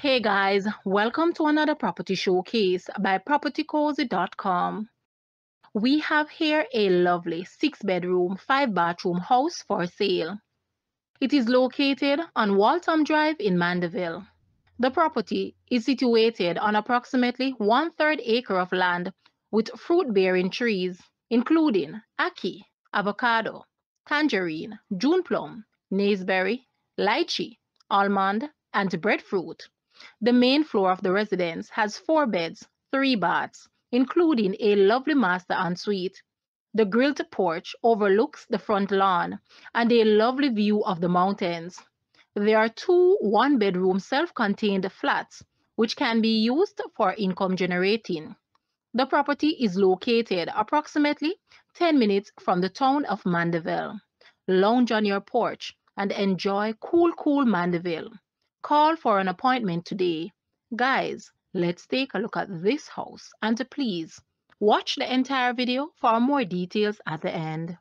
Hey guys, welcome to another property showcase by propertycozy.com. We have here a lovely 6-bedroom, 5-bathroom house for sale. It is located on Waltham Drive in Mandeville. The property is situated on approximately 1/3 acre of land with fruit-bearing trees, including ackee, avocado, tangerine, June plum, naseberry, lychee, almond, and breadfruit. The main floor of the residence has 4 beds, 3 baths, including a lovely master ensuite. The grilled porch overlooks the front lawn and a lovely view of the mountains. There are 2 one-bedroom self-contained flats which can be used for income generating. The property is located approximately 10 minutes from the town of Mandeville. Lounge on your porch and enjoy cool Mandeville. Call for an appointment today. Guys, let's take a look at this house and please watch the entire video for more details at the end.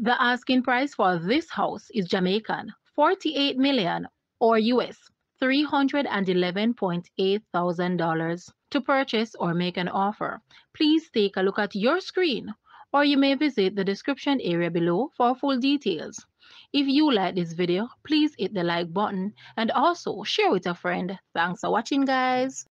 The asking price for this house is Jamaican 48 million or US $311.8 thousand. To purchase or make an offer, please take a look at your screen or you may visit the description area below for full details. If you like this video, please hit the like button and also share with a friend. Thanks for watching, guys.